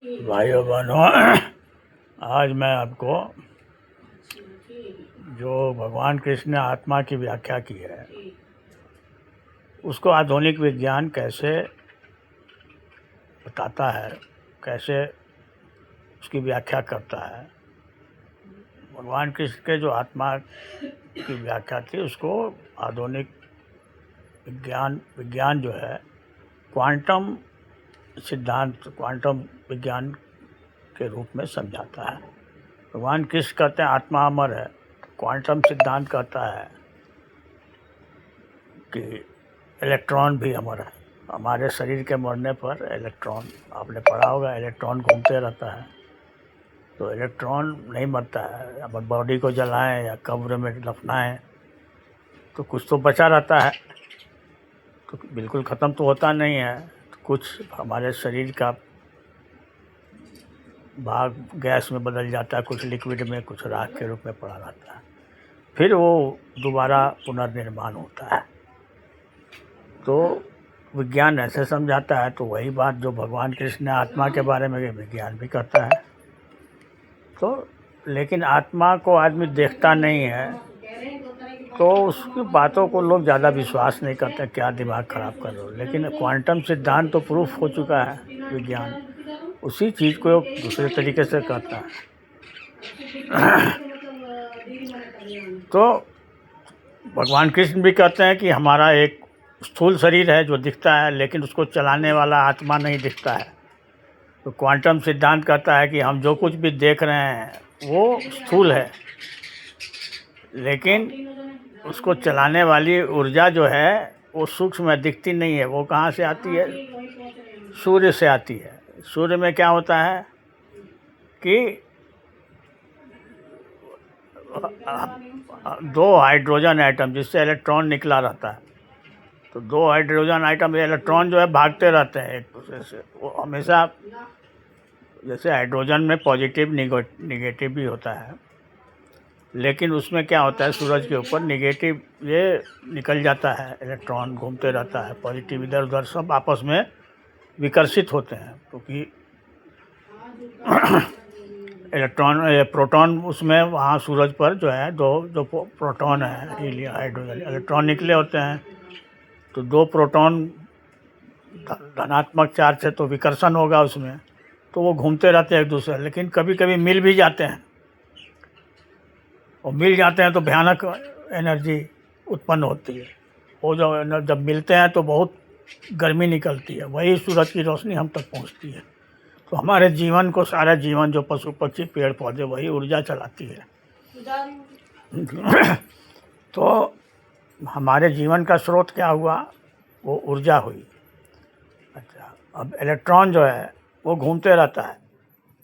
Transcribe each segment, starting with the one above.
भाइयों बहनों, आज मैं आपको जो भगवान कृष्ण ने आत्मा की व्याख्या की है उसको आधुनिक विज्ञान कैसे बताता है, कैसे उसकी व्याख्या करता है। भगवान कृष्ण के जो आत्मा की व्याख्या थी उसको आधुनिक विज्ञान जो है क्वांटम सिद्धांत, क्वांटम विज्ञान के रूप में समझाता है। भगवान कृष्ण कहते हैं आत्मा अमर है, क्वांटम सिद्धांत कहता है कि इलेक्ट्रॉन भी अमर है। हमारे शरीर के मरने पर इलेक्ट्रॉन, आपने पढ़ा होगा, इलेक्ट्रॉन घूमते रहता है। तो इलेक्ट्रॉन नहीं मरता है। अब बॉडी को जलाएं या कब्र में दफनाएं तो कुछ तो बचा रहता है, तो बिल्कुल ख़त्म तो होता नहीं है। तो कुछ हमारे शरीर का भाग गैस में बदल जाता है, कुछ लिक्विड में, कुछ राख के रूप में पड़ा रहता है, फिर वो दोबारा पुनर्निर्माण होता है। तो विज्ञान ऐसे समझाता है। तो वही बात जो भगवान कृष्ण ने आत्मा के बारे में विज्ञान भी करता है। तो लेकिन आत्मा को आदमी देखता नहीं है, तो उसकी बातों को लोग ज़्यादा विश्वास नहीं करते, क्या दिमाग ख़राब कर रहे हो। लेकिन क्वांटम सिद्धांत तो प्रूफ हो चुका है, विज्ञान उसी चीज़ को दूसरे तरीके से करता है। तो भगवान कृष्ण भी कहते हैं कि हमारा एक स्थूल शरीर है जो दिखता है, लेकिन उसको चलाने वाला आत्मा नहीं दिखता है। तो क्वांटम सिद्धांत कहता है कि हम जो कुछ भी देख रहे हैं वो स्थूल है, लेकिन उसको चलाने वाली ऊर्जा जो है वो सूक्ष्म में दिखती नहीं है। वो कहाँ से आती है? सूर्य से आती है। सूर्य में क्या होता है कि दो हाइड्रोजन एटम जिससे इलेक्ट्रॉन निकला रहता है। तो दो हाइड्रोजन आइटम, इलेक्ट्रॉन जो है भागते रहते हैं एक दूसरे से। वो हमेशा, जैसे हाइड्रोजन में पॉजिटिव निगेटिव भी होता है, लेकिन उसमें क्या होता है, सूरज के ऊपर निगेटिव ये निकल जाता है, इलेक्ट्रॉन घूमते रहता है, पॉजिटिव इधर उधर सब आपस में विकर्षित होते हैं। क्योंकि प्रोटॉन उसमें, वहाँ सूरज पर जो है जो प्रोटॉन है, हीलियम, हाइड्रोजन, इलेक्ट्रॉन निकले होते हैं। तो दो प्रोटॉन धनात्मक चार्ज है तो विकर्षण होगा उसमें, तो वो घूमते रहते हैं एक दूसरे। लेकिन कभी कभी मिल भी जाते हैं, और मिल जाते हैं तो भयानक एनर्जी उत्पन्न होती है। वो जब मिलते हैं तो बहुत गर्मी निकलती है, वही सूरज की रोशनी हम तक पहुंचती है। तो हमारे जीवन को, सारा जीवन, जो पशु पक्षी पेड़ पौधे, वही ऊर्जा चलाती है। तो हमारे जीवन का स्रोत क्या हुआ? वो ऊर्जा हुई। अच्छा, अब इलेक्ट्रॉन जो है वो घूमते रहता है।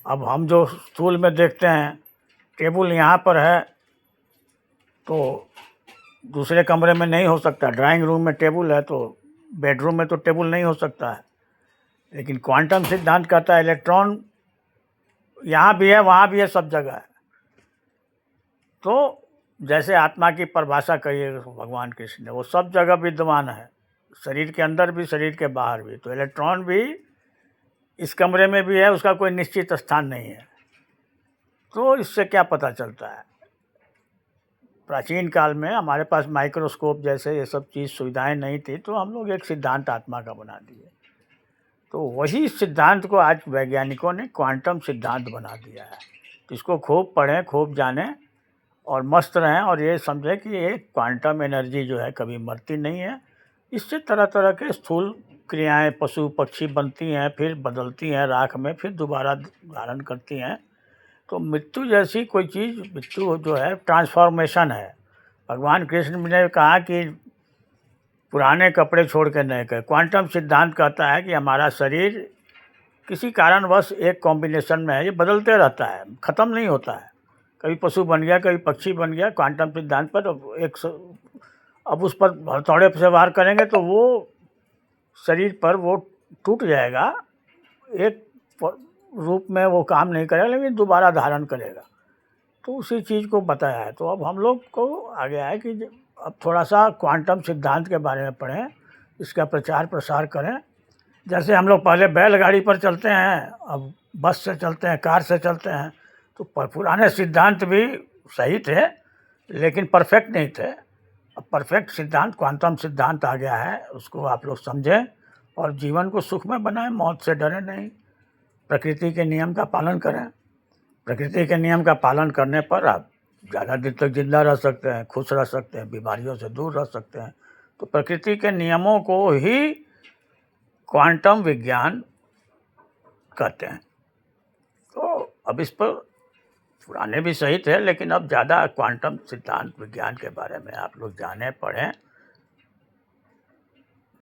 अब हम जो स्थूल में देखते हैं, टेबल यहाँ पर है तो दूसरे कमरे में नहीं हो सकता। ड्राइंग रूम में टेबल है तो बेडरूम में तो टेबल नहीं हो सकता है। लेकिन क्वांटम सिद्धांत कहता है इलेक्ट्रॉन यहाँ भी है, वहाँ भी है, सब जगह है। तो जैसे आत्मा की परिभाषा कही है भगवान कृष्ण ने, वो सब जगह विद्यमान है, शरीर के अंदर भी, शरीर के बाहर भी। तो इलेक्ट्रॉन भी इस कमरे में भी है, उसका कोई निश्चित स्थान नहीं है। तो इससे क्या पता चलता है? प्राचीन काल में हमारे पास माइक्रोस्कोप जैसे ये सब चीज़, सुविधाएं नहीं थी, तो हम लोग एक सिद्धांत आत्मा का बना दिए। तो वही सिद्धांत को आज वैज्ञानिकों ने क्वांटम सिद्धांत बना दिया है। इसको खूब पढ़ें, खूब जानें और मस्त रहें, और ये समझें कि ये क्वांटम एनर्जी जो है कभी मरती नहीं है। इससे तरह तरह के स्थूल क्रियाएं पशु पक्षी बनती हैं, फिर बदलती हैं राख में, फिर दोबारा धारण करती हैं। तो मृत्यु जैसी कोई चीज़, मृत्यु जो है ट्रांसफॉर्मेशन है। भगवान कृष्ण ने कहा कि पुराने कपड़े छोड़ के नए कपड़े। क्वांटम सिद्धांत कहता है कि हमारा शरीर किसी कारणवश एक कॉम्बिनेशन में है, ये बदलते रहता है, ख़त्म नहीं होता है। कभी पशु बन गया, कभी पक्षी बन गया। क्वांटम सिद्धांत पर अब उस पर हथौड़े से वार करेंगे तो वो शरीर पर वो टूट जाएगा, एक रूप में वो काम नहीं करेगा, लेकिन दोबारा धारण करेगा। तो उसी चीज़ को बताया है। तो अब हम लोग को आ गया है कि अब थोड़ा सा क्वांटम सिद्धांत के बारे में पढ़ें, इसका प्रचार प्रसार करें। जैसे हम लोग पहले बैलगाड़ी पर चलते हैं, अब बस से चलते हैं, कार से चलते हैं। तो पुराने सिद्धांत भी सही थे, लेकिन परफेक्ट नहीं थे। अब परफेक्ट सिद्धांत क्वांटम सिद्धांत आ गया है, उसको आप लोग समझें और जीवन को सुखमय बनाएं, मौत से डरें नहीं, प्रकृति के नियम का पालन करें। प्रकृति के नियम का पालन करने पर आप ज़्यादा दिन तक जिंदा रह सकते हैं, खुश रह सकते हैं, बीमारियों से दूर रह सकते हैं। तो प्रकृति के नियमों को ही क्वांटम विज्ञान कहते हैं। तो अब इस पर पुराने भी सही थे, लेकिन अब ज़्यादा क्वांटम सिद्धांत विज्ञान के बारे में आप लोग जानें, पढ़ें